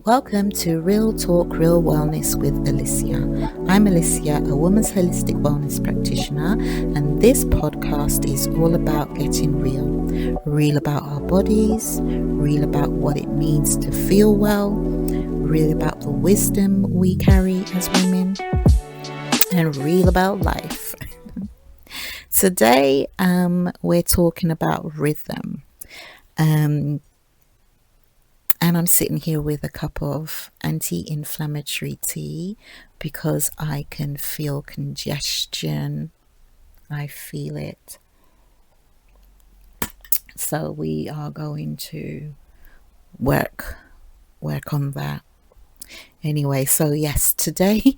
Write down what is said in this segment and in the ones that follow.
Welcome to Real Talk, Real Wellness with Alicia. I'm Alicia, a woman's holistic wellness practitioner, and this podcast is all about getting real. Real about our bodies, real about what it means to feel well, real about the wisdom we carry as women, and real about life. Today, we're talking about rhythm. And I'm sitting here with a cup of anti-inflammatory tea because I can feel congestion. I feel it. So we are going to work on that. Anyway, so yes, today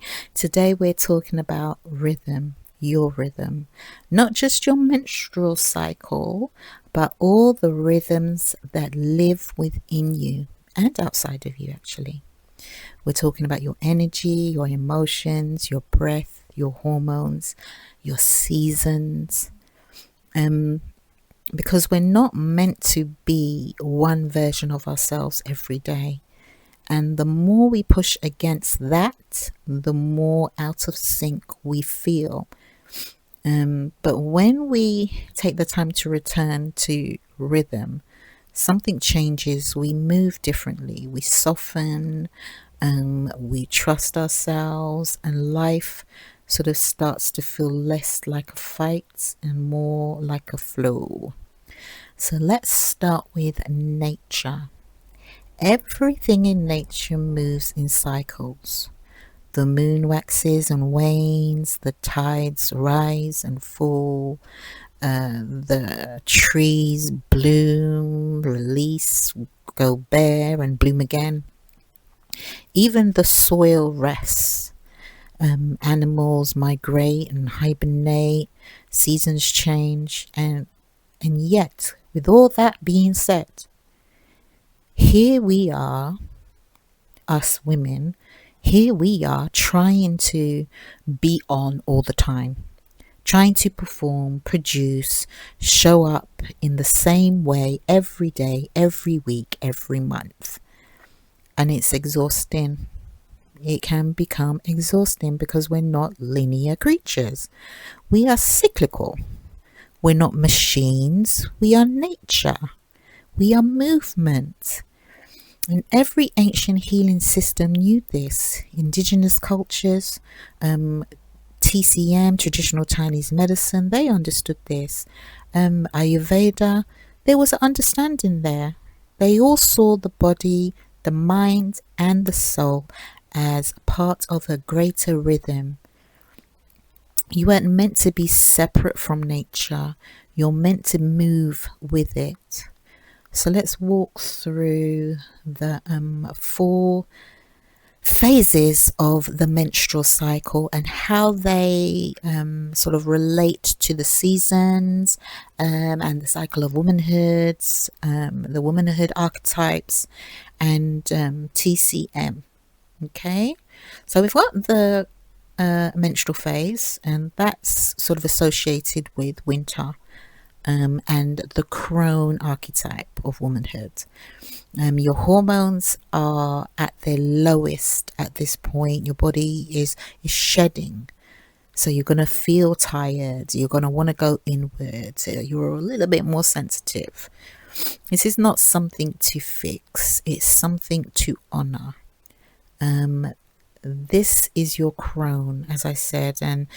we're talking about rhythm, your rhythm, not just your menstrual cycle, but all the rhythms that live within you and outside of you, actually. We're talking about your energy, your emotions, your breath, your hormones, your seasons. Because we're not meant to be one version of ourselves every day. And the more we push against that, the more out of sync we feel. But when we take the time to return to rhythm, something changes. We move differently. We soften, we trust ourselves, and life sort of starts to feel less like a fight and more like a flow. So let's start with nature. Everything in nature moves in cycles. The moon waxes and wanes, the tides rise and fall, the trees bloom, release, go bare and bloom again. Even the soil rests. Animals migrate and hibernate, seasons change, and yet, with all that being said, here we are, us women, here we are trying to be on all the time, trying to perform, produce, show up in the same way every day, every week, every month. And it's exhausting. It can become exhausting because we're not linear creatures. We are cyclical. We're not machines. We are nature. We are movement. And every ancient healing system knew this. Indigenous cultures, TCM, traditional Chinese medicine, they understood this. Ayurveda, there was an understanding there. They all saw the body, the mind, and the soul as part of a greater rhythm. You weren't meant to be separate from nature. You're meant to move with it. So let's walk through the 4 phases of the menstrual cycle and how they sort of relate to the seasons and the cycle of womanhoods, the womanhood archetypes, and TCM. Okay, so we've got the menstrual phase, and that's sort of associated with winter. And the crone archetype of womanhood. Your hormones are at their lowest at this point. Your body is shedding. So you're going to feel tired. You're going to want to go inward. You're a little bit more sensitive. This is not something to fix. It's something to honor. This is your crone, as I said, and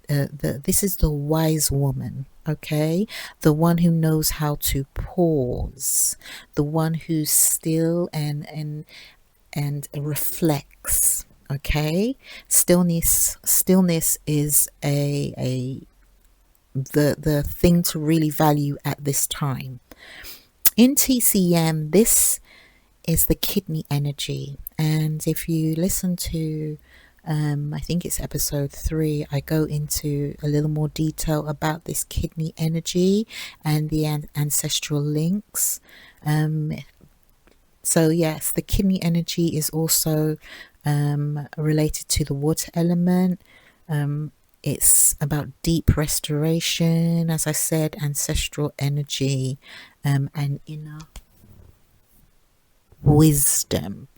this is the wise woman, okay? The one who knows how to pause, the one who's still and reflects, okay? Stillness is the thing to really value at this time. In TCM, this is the kidney energy, and if you listen to I think it's episode 3, I go into a little more detail about this kidney energy and the ancestral links. So yes, the kidney energy is also related to the water element. It's about deep restoration, as I said, ancestral energy, and inner wisdom.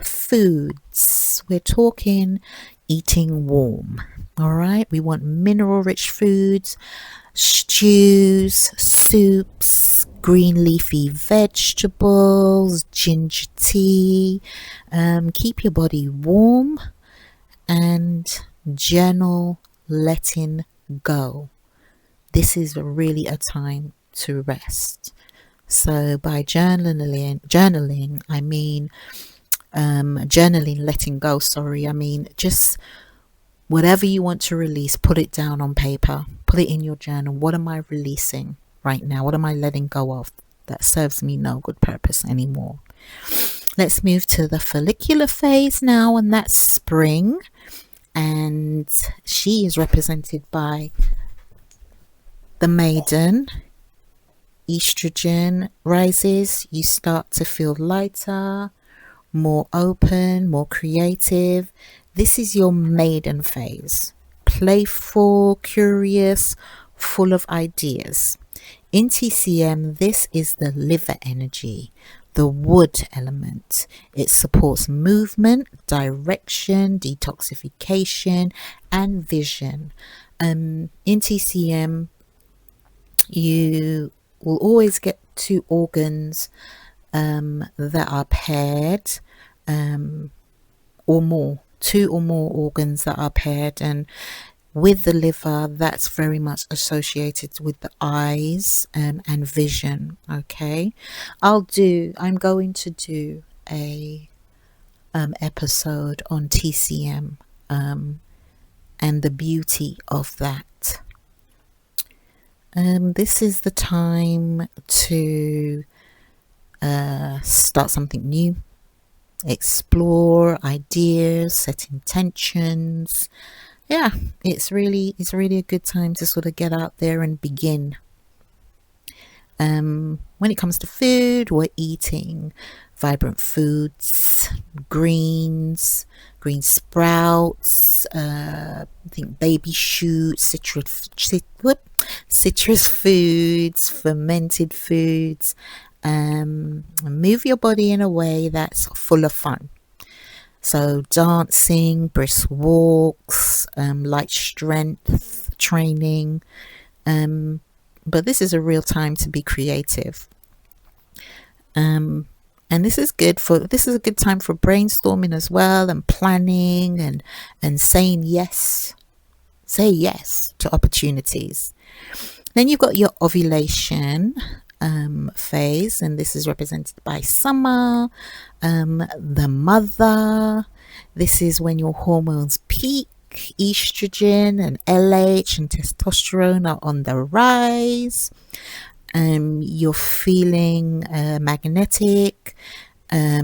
Foods. We're talking eating warm. All right. We want mineral rich foods, stews, soups, green leafy vegetables, ginger tea. Keep your body warm and journal letting go. This is really a time to rest. So by journaling, I mean journaling, letting go. Sorry, I mean just whatever you want to release, put it down on paper, put it in your journal. What am I releasing right now? What am I letting go of that serves me no good purpose anymore? Let's move to the follicular phase now, and that's spring. And she is represented by the maiden. Estrogen rises, you start to feel lighter, more open, more creative. This is your maiden phase. Playful, curious, full of ideas. In TCM, this is the liver energy, the wood element. It supports movement, direction, detoxification, and vision. In TCM, you will always get two organs that are paired, or more, two or more organs that are paired. And with the liver, that's very much associated with the eyes and vision. Okay, I'm going to do a episode on TCM and the beauty of that. This is the time to start something new, explore ideas, set intentions. Yeah, it's really a good time to sort of get out there and begin. When it comes to food, we're eating vibrant foods, green sprouts, I think baby shoots, citrus foods, fermented foods. Move your body in a way that's full of fun. So dancing, brisk walks, light strength training. But this is a real time to be creative. And this is a good time for brainstorming as well, and planning and saying yes. Say yes to opportunities. Then you've got your ovulation phase, and this is represented by summer, the mother. This is when your hormones peak. Estrogen and LH and testosterone are on the rise. You're feeling magnetic,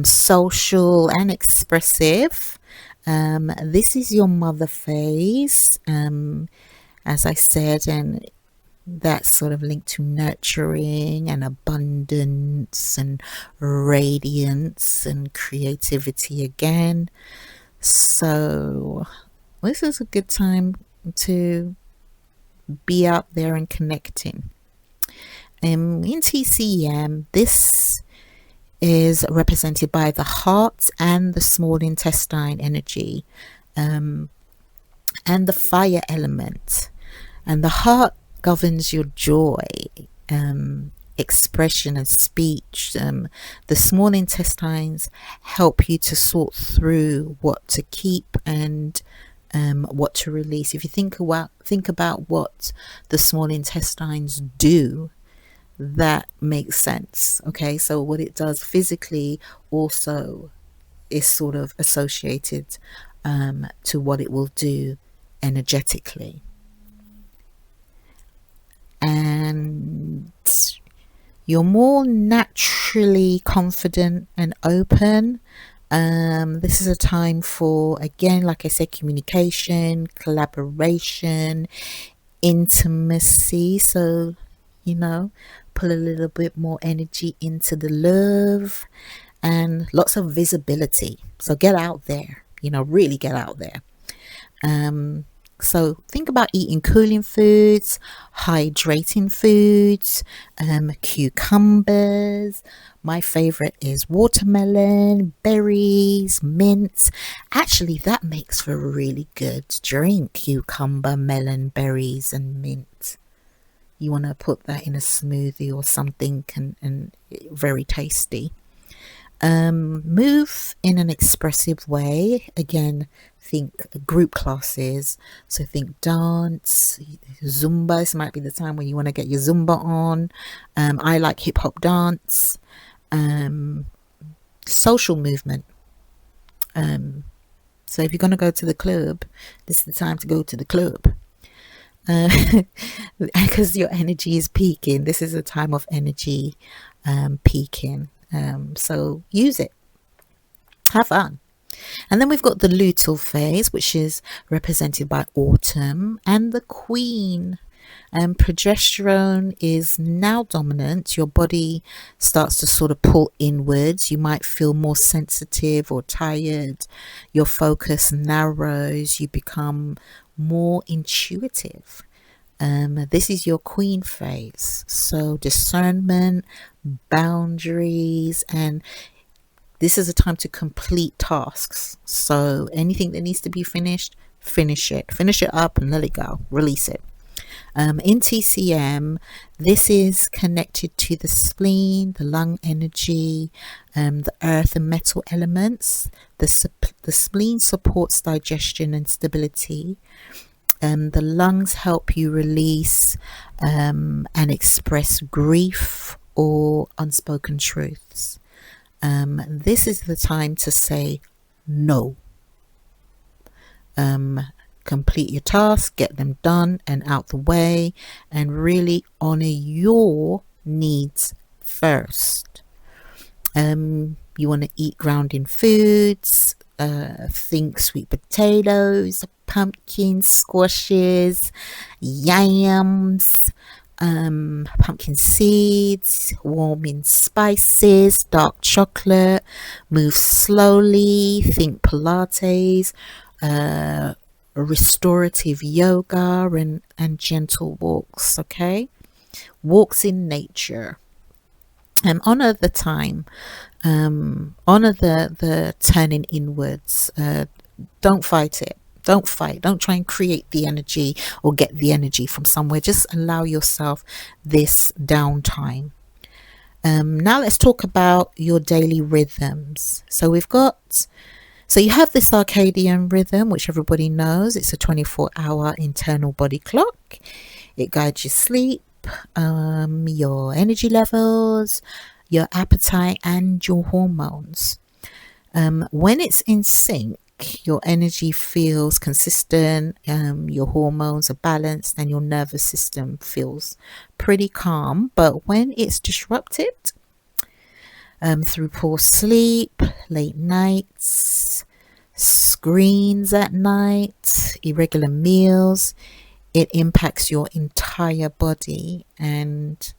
social and expressive. This is your mother phase, as I said, and that's sort of linked to nurturing and abundance and radiance and creativity again. So this is a good time to be out there and connecting. In TCM, this is represented by the heart and the small intestine energy, and the fire element. And the heart governs your joy, expression and speech. The small intestines help you to sort through what to keep and what to release. If you think about what the small intestines do, that makes sense. Okay, so what it does physically also is sort of associated to what it will do energetically. And you're more naturally confident and open. This is a time for, again, like I said, communication, collaboration, intimacy. So, put a little bit more energy into the love and lots of visibility. So get out there, really get out there. So think about eating cooling foods, hydrating foods, cucumbers. My favorite is watermelon, berries, mint. Actually, that makes for a really good drink. Cucumber, melon, berries, and mint. You want to put that in a smoothie or something, and very tasty. Move in an expressive way. Again, think group classes. So think dance, Zumba. This might be the time when you want to get your Zumba on. I like hip hop dance. Social movement. So if you're going to go to the club, this is the time to go to the club. Because your energy is peaking. This is a time of energy peaking. So use it. Have fun. And then we've got the luteal phase, which is represented by autumn, and the queen. Progesterone is now dominant. Your body starts to sort of pull inwards. You might feel more sensitive or tired. Your focus narrows. You become more intuitive. This is your queen phase. So discernment, boundaries, and this is a time to complete tasks. So anything that needs to be finished, finish it. Finish it up and let it go. Release it. In TCM, this is connected to the spleen, the lung energy, the earth and metal elements. The spleen supports digestion and stability. The lungs help you release and express grief or unspoken truths. This is the time to say no. Complete your tasks, get them done and out the way, and really honor your needs first. You want to eat grounding foods. Think sweet potatoes, pumpkins, squashes, yams, pumpkin seeds, warming spices, dark chocolate. Move slowly. Think Pilates, restorative yoga, and gentle walks. Okay, walks in nature. Honor the time. Honor the turning inwards. Don't fight it. Don't fight. Don't try and create the energy or get the energy from somewhere. Just allow yourself this downtime. Now let's talk about your daily rhythms. So you have the circadian rhythm, which everybody knows. It's a 24-hour internal body clock. It guides your sleep, your energy levels, your appetite, and your hormones. When it's in sync, your energy feels consistent, your hormones are balanced, and your nervous system feels pretty calm. But when it's disrupted through poor sleep, late nights, screens at night, irregular meals, it impacts your entire body. And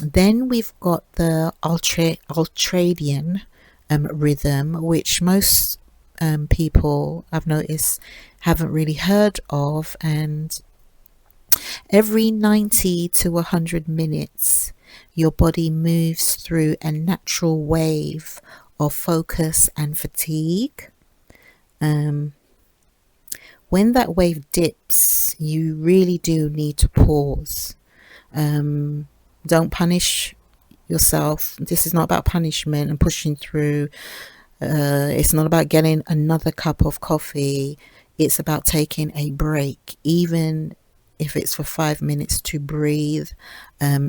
then we've got the ultradian rhythm, which most people I've noticed haven't really heard of. And every 90 to 100 minutes, your body moves through a natural wave of focus and fatigue. When that wave dips, you really do need to pause. Don't punish yourself. This is not about punishment and pushing through. It's not about getting another cup of coffee. It's about taking a break, even if it's for 5 minutes, to breathe,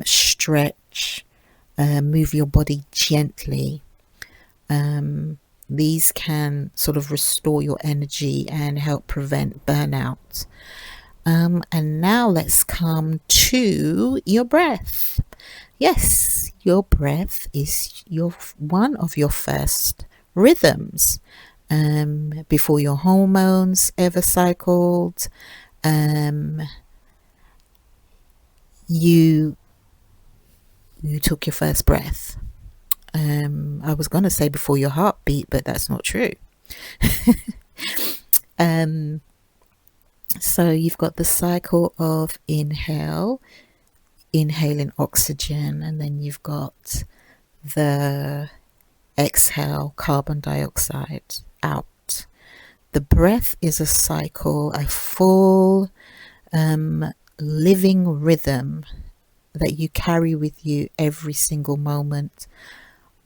stretch, move your body gently. These can sort of restore your energy and help prevent burnout. And now let's come to your breath. Yes, your breath is one of your first rhythms. Before your hormones ever cycled, you took your first breath. I was going to say before your heartbeat, but that's not true. So you've got the cycle of inhaling oxygen, and then you've got the exhale carbon dioxide out. The breath is a cycle, a full living rhythm that you carry with you every single moment.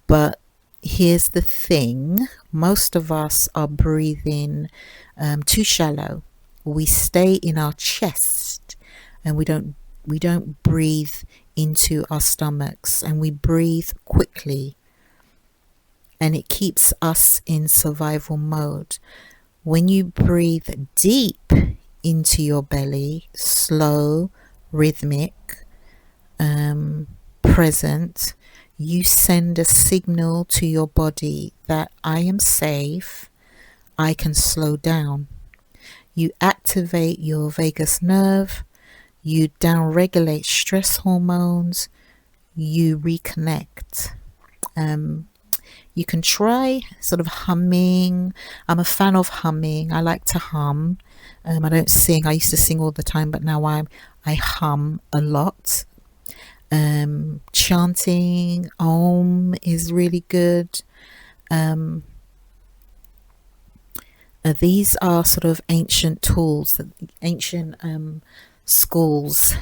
But here's the thing, most of us are breathing too shallow. We stay in our chest, and we don't breathe into our stomachs, and we breathe quickly, and it keeps us in survival mode. When you breathe deep into your belly, slow, rhythmic, present, you send a signal to your body that I am safe, I can slow down. You activate your vagus nerve, you downregulate stress hormones, you reconnect. You can try sort of humming. I'm a fan of humming. I like to hum. I don't sing. I used to sing all the time, but now I hum a lot. Chanting Om is really good. These are sort of ancient tools that ancient schools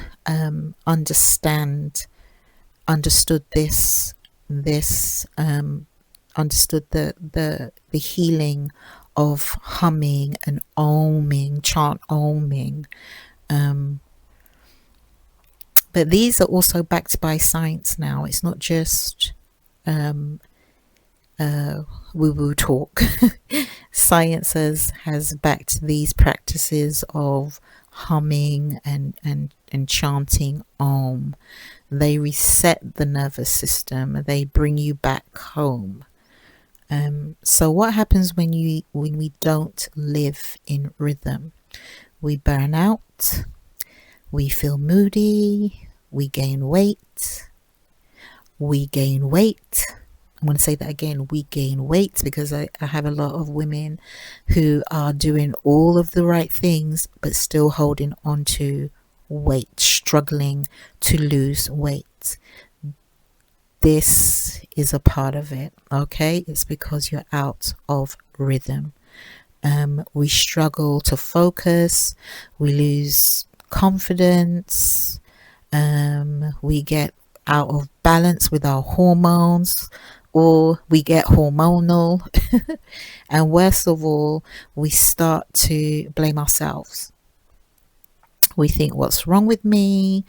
understood this understood the healing of humming and oming, chant oming. But these are also backed by science now. It's not just woo-woo talk. Science has backed these practices of humming and chanting Om. They reset the nervous system. They bring you back home. So what happens when we don't live in rhythm? We burn out. We feel moody. We gain weight. I'm going to say that again. We gain weight, because I have a lot of women who are doing all of the right things but still holding on to weight, struggling to lose weight. This is a part of it, okay? It's because you're out of rhythm. We struggle to focus. We lose confidence. We get out of balance with our hormones, or we get hormonal. And worst of all, we start to blame ourselves. We think, what's wrong with me?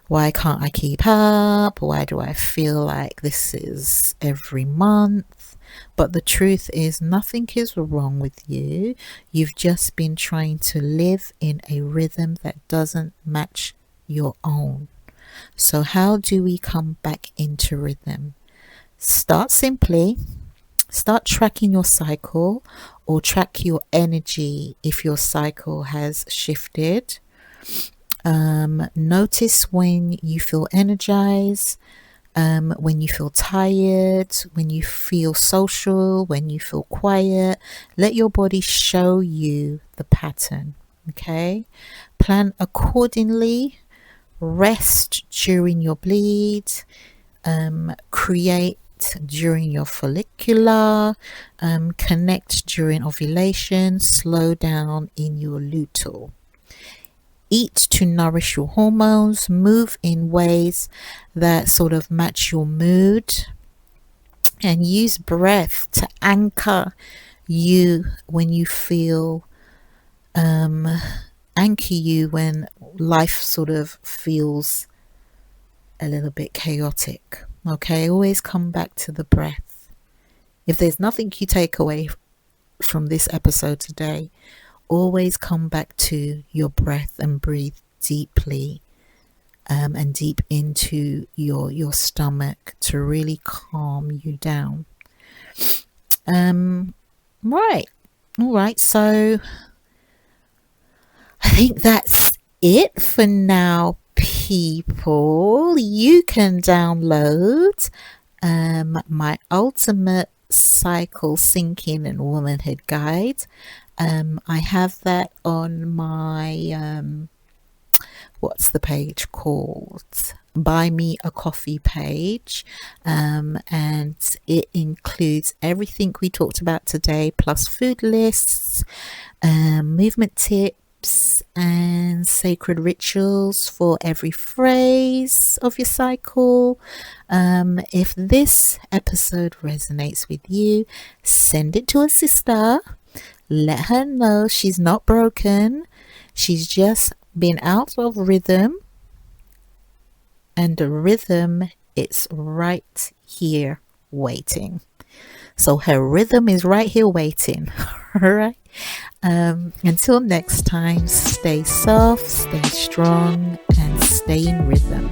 Why can't I keep up? Why do I feel like this is every month? But the truth is, nothing is wrong with you. You've just been trying to live in a rhythm that doesn't match your own. So how do we come back into rhythm? Start simply. Start tracking your cycle, or track your energy if your cycle has shifted. Notice when you feel energized, when you feel tired, when you feel social, when you feel quiet. Let your body show you the pattern, okay? Plan accordingly. Rest during your bleed. Create during your follicular. Connect during ovulation. Slow down in your luteal. Eat to nourish your hormones. Move in ways that sort of match your mood, and use breath to anchor you when you feel anchor you when life sort of feels a little bit chaotic. Okay, always come back to the breath. If there's nothing you take away from this episode today, always come back to your breath and breathe deeply, and deep into your stomach to really calm you down. Right. All right. So I think that's it for now, people. You can download my ultimate cycle syncing and womanhood guide I have that on my what's the page called? Buy Me a Coffee page, and it includes everything we talked about today, plus food lists, movement tips, and sacred rituals for every phrase of your cycle. If this episode resonates with you, send it to a sister. Let her know she's not broken. She's just been out of rhythm, and the rhythm is right here waiting. So her rhythm is right here waiting. All right. Until next time, stay soft, stay strong, and stay in rhythm.